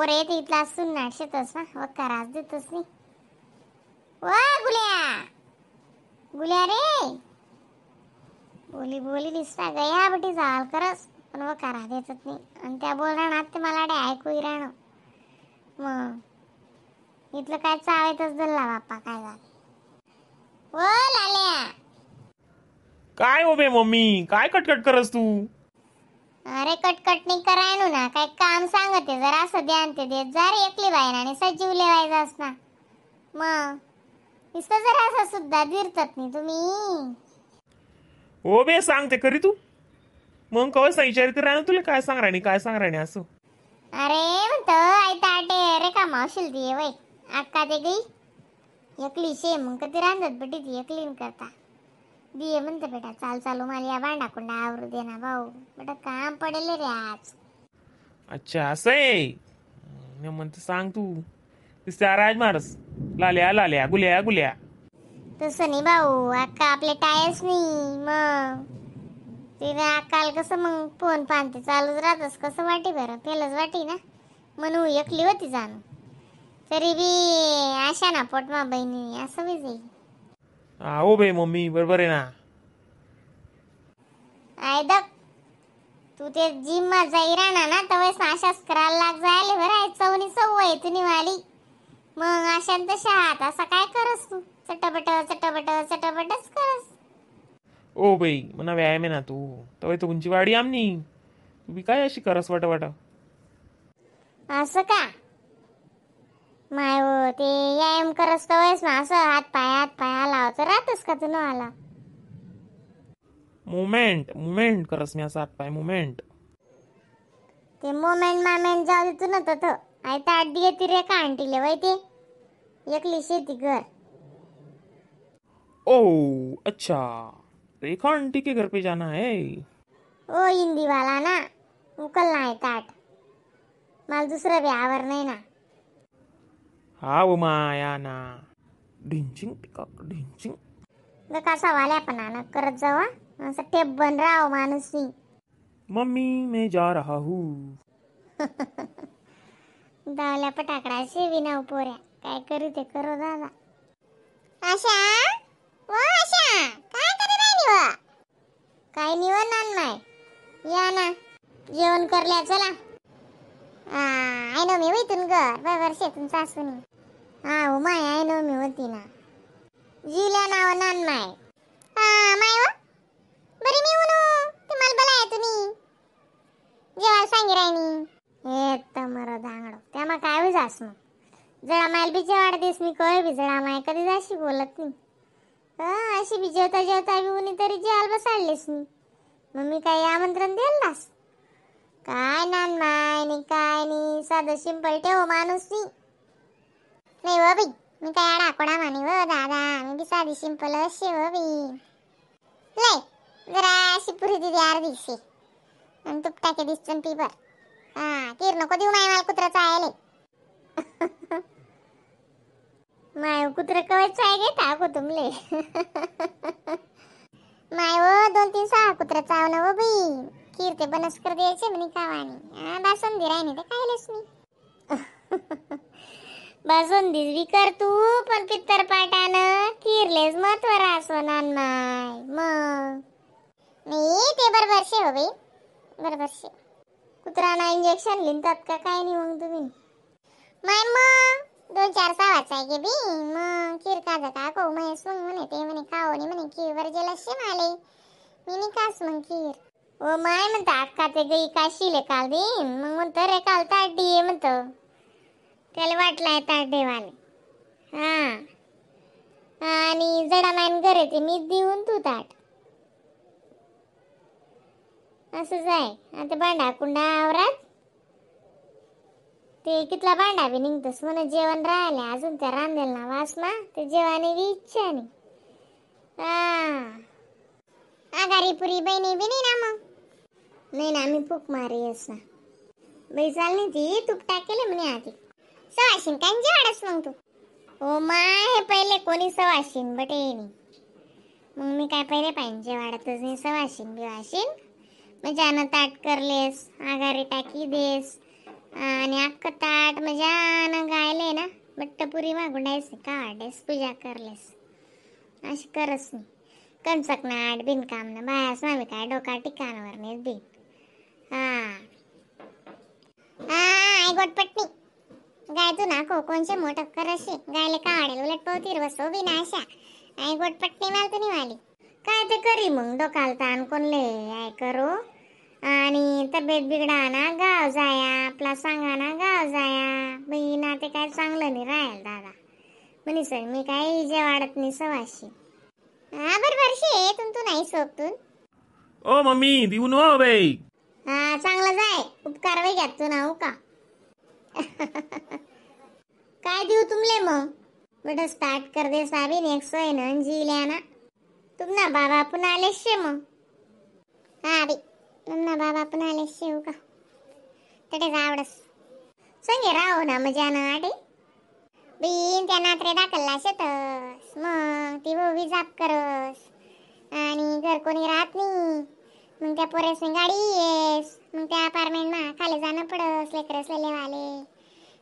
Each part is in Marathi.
पोरे ते इथला असून नाटशेतस ना वक्का राज देतस नाही. वा गुल्या गुल्या रे बोली बोली दिसता गया बटी जाल करस पण वक्का राज देतच नाही. आणि त्या बोलणार ते मला ऐकू राहणं मग इथलं काय चावेतच दल्ला बाप्पा काय झालं. ओ लाल्या काय हो बे मम्मी, काय कटकट करस तू? अरे कटकट नाही करायनो ना काय काम सांगते जरा असं ध्यान ते देत जा रे एकली बाईना आणि सजीव लेवायचा असना मग नुसतं जरा असं सुद्धा दिरतात नाही तुम्ही. हो बे सांगते खरी तू. मग कवच विचारित राहणं तुला काय सांग राणी असं. अरे म्हणतो आई ताटे रे का मावशील ती वय अक्का ते गई एकली शे मग कधी रांधत बेटी ती एकलीन करता दिये म्हणते बेटा चाल चालू मला या भांडा कुंडा आवरू दे ना भाऊ बेटा काम पडेल रे आज. अच्छा असं आहे. मी म्हणतो सांग तू दिसत्या राज मारस लाल्या लाल्या गुल्या गुल्या. तसं नाही भाऊ अक्का आपले टायर्स नाही मग तिने अक्काल कसं मग फोन पाहते चालूच राहतस कसं वाटी बरं पेलच वाटी ना म्हणून एकली होती जाणू तरी बी आशा ना पोटमा बहिणी असं बी जाईल. हो बे मम्मी बरोबर आहे ना. आयदक तू ते जिम मा जाई राहणार ना तर वेळेस आशाच करायला लाग जायला बरं चवनी सवय तुम्ही वाली मग आशांत शात असा काय करस तू चटपट चटपट चटपटच करस. ओ बाई म्हणा व्यायाम आहे ना तू तवय तर उंची वाढी आमनी तू बी काय अशी करस वाटा वाटा. असं का माय हो ते व्यायाम करस तर वेळेस ना असं हात पाय लावचं राहतस का तू न आला. मुमेंट करस मी असा हात पाय मुमेंट. ते मोमेंट मामेंट जाऊ दे तू न तर आई तर आठ येते रे का आणटीले वय ते एकली शेती घर. ओ अच्छा रेखा आंटी के घर पे जाना है. ओ हिंदी वाला ना उकल नाही ताट मला दुसरं व्यावर नाही ना. हा वो माया ना ढिंचिंग टिकाक ढिंचिंग. कसा वाल्या पण ना करत जावा असं टेप बन राव माणूस नाही. मम्मी मैं जा रहा हूँ. दावल्या पटाकडा शेवी नाव पोऱ्या काय करू ते करो दादा. आशा व आशा काय करू राहिली व काय निवण नाही या ना जेवण करल्या चला. आय नो मी होईतून घर वर्षातून सासूनी हा हो माय आय नो मी होती ना जिल्या नाव नान माय माय व बरी मी उनो तुम्हाला बला आहे तुम्ही जेव्हा सांगी राहिनी हे तमर दांगडो त्या मग काय होई जास मग जळा मायल बी जेवाड दिस मी कळ बी जळा माय कधी जाशी बोलत नाही अशी बी जेवता जेवता बी उनी तरी जेवायला बसाडलीस मी मग मी काय आमंत्रण देल दास काय नान माय नि काय नि साधं सिंपल ठेव माणूस नाही व बाई मी काय आडा कोडा मानी व दादा मी बी साधी सिंपल अशी व बाई लय जरा अशी पुरी दिदी अर्धीशी आणि तूप टाके दिसतं पीपर तीर नको देऊ माय मला कुत्राचं आयले. माय कुत्र कवायचं आहे गे टाको तुमले. माय व 2-3 कुत्र चावलं व बाई कीर्ते बनस कर द्यायचे म्हणे कावानी बासुंदी राहिनी ते खायलेस मी. बासुंदी बी कर तू पण पित्तर पाटानं कीरलेच महत्व रासो नान माय मग नाही ते बरोबर शे हो बाई बरोबर शे कुत्राना इंजेक्शन लिहितात का काय नाही मग तुम्ही माय मग 2-4 सावाच आहे गे बी मग कीर काजा का को महेश मग म्हणे ते म्हणे खाओ नाही म्हणे कीर वर जेला शे माले मी नाही खास मग कीर. ओ माय म्हणता अक्का ते गई काशीले काल दिन मग म्हणतो रे काल ताड्डी आहे म्हणतो त्याला वाटलाय ताड्डेवाले आणि जडा मायन घरे ते मी देऊन तू ताट असंच आहे. आता भांडा कुंडा आवरात ते कितला भांडा बी निघतस म्हणे जेवण राहिले अजून त्या रांधेल ना वास ना ते जेवानी बी इच्छा नाही. आगारी पुरी बहिणी बी नाही ना मग नाही ना आम्ही फूक मारी ना बाई चाल नाही ती तूप टाकेले म्हणे आधी सवाशीन काय जेवाडस मग तू. हो माय हे पहिले कोणी सवाशीन बटे नाही मग मी काय पहिले पाहिजे वाढतच नाही सवाशीन बिवाशीन म्हणजे ताट करलेस आगारी टाकी देस आणि अख्खं ताट मजानं गायले ना बट्टपुरी मागुंडायस का वाटेस पूजा करलेस अशी करस नाही कंचक नाट बिनकाम ना बायास मामी काय डोका ठिकाणावर नेत दे हा आई गोटपट्टी गाय तू ना कोणचे मोठं करशी गायले का वाढेल उलट पोतीर बसो विनाशा आई गोटपट्टी माल तू निवाली काय ते करी मग डोकाल ताण कोणले आय करो आणि तब्येत बिघडा ना गाव जाया आपला सांगा ना गाव जाया बहिणा ते काय चांगलं नाही राहील दादा म्हणे सर मी काय इजे वाढत नाही सवाशी हा बरोबर शे तू नाही सोपतून ओ मम्मी देऊ नो बाई हा चांगलं जाय उपकार वे घ्या तू ना का काय देऊ तुमले मग बेटा स्टार्ट कर दे साबीन 100 जी लिया तुम ना बाबा पण आले शे मग हा बी तुम ना बाबा पण आले शे का तटे आवडस संगे राहो ना मजा ना आटे बीन त्या नात्रे दाखलला शेतस मग ती बोवी जाप करस आणि घर कोणी राहत नाही मग त्या पोरेसनी गाडी येस मग त्या अपार्टमेंट मा खाली जाणं पडस लेकरसले लेवाले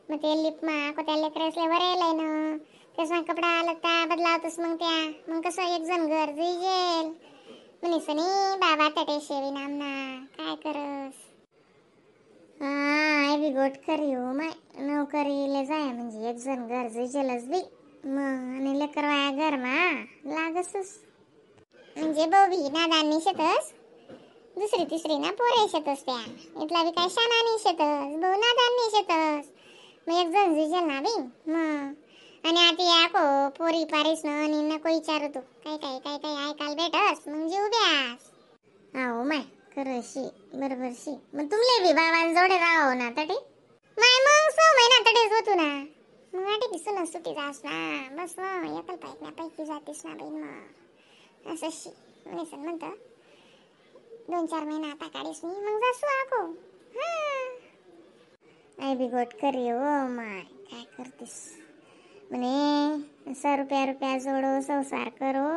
मग ते लिप मा कोत्या लेकरसले वरेले ना त्याचा कपडा लत्ता बदलावतस मग कसं एक जण घर जेल म्हणीस नी बाबा तटे शेवी नामना काय करस हा बी गोट करी हो माय नोकरीले जाय म्हणजे एक जण घर जेलच बी मग आणि लेकर वाया घर मा लागसच म्हणजे बोबी नादानी शेतस दुसरी तिसरी ना पोरे शेतस त्या इथला बी काय शाना नाही शेतस बहु नादानी शेतस मग एक जण जेल ना बी मग आणि आता या को पोरी पारीस न आणि नको विचारू तू काय काय काय काय ऐकाल भेटस मग जीव द्यास हो माय खरंशी बरोबरशी मग तुमले बी बाबां जोडे राहो ना तटे माय मग 6 महिना तटेच होतो ना मग आटे पिसून सुटी जास ना बस मग एकल पाईक ना पैकी जातीस ना बाई मग असं शी म्हणेसन म्हणतं 2-4 महिना आता काढीस मी मग जासू आको हा आई बी गोट करी हो माय काय करतीस म्हणे 100 रुपया जोडो संसार करो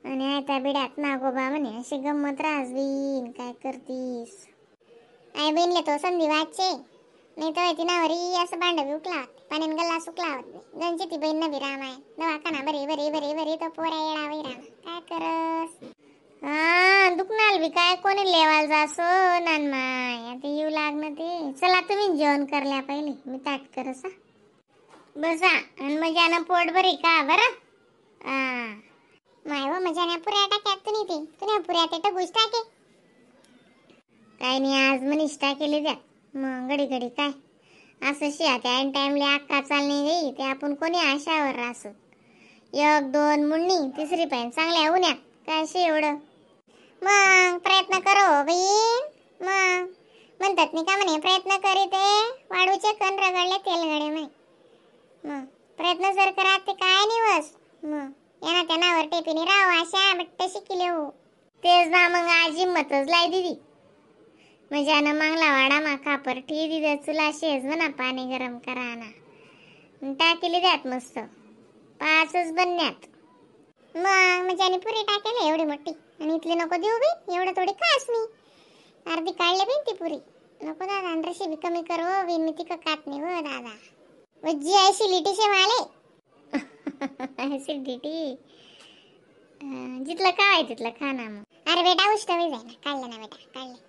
आणि आयत्या बिड्यात नागोबा म्हणे अशी गंमत राहस बीन काय करतीस आई बहिणले तो संधी वाचे नाही तर तिनावरी असं भांड बी उकला पाण्यान गल्ला सुकला गंची ती बहीण नवी राम आहे दवाखाना बरी बरी बरी बरी तो पोऱ्या येडा वै राम काय करस हा दुखणार बी काय कोणी लेवाल जासो नान माय आता येऊ लागणं ते चला तुम्ही जेवण करल्या पहिले मी ताट करस बसा आणि मजानं पोट भरी का बरं माय व मजाने पुऱ्या टाक्यात तुने पुऱ्या ते टगुस टाके काय नाही आज मनीष टाकेले द्या मग घडी घडी काय असं शिया त्या ऐन टाइमला अक्का चालणे गई ते आपण कोणी आशावर रासू 1-2 मुंडी तिसरी पाहिजे चांगल्या उन्यात काय शे एवढं मग प्रयत्न करो बहीण मग म्हणतात नाही का म्हणे प्रयत्न करीते वाढूचे कण रगडले तेलगडे माय मग प्रयत्न जर करा ते काय निवस मग यांना त्यांनावर टेपीने राव अशा बट्ट शिकिले हो तेच ना मग आज हिंमतच लाई दिदी मजानं मागला वाडा मा खापर ठी दिद चुला शेज म्हणा पाणी गरम करा ना टाकेली द्यात मस्त 5च बनण्यात मग मजाने पुरी टाकेले एवढी मोठी आणि इथली नको देऊ बी एवढं थोडी खास मी अर्धी काढले बी ती पुरी नको दादा अंडरशी बी कमी करो बी मी तिक कात नाही हो दादा वज्जी ऍसिडिटी शे माले ऍसिडिटी जिथलं काय तिथलं खाना मग अरे बेटा उष्ट जाय ना काढलं ना बेटा काढले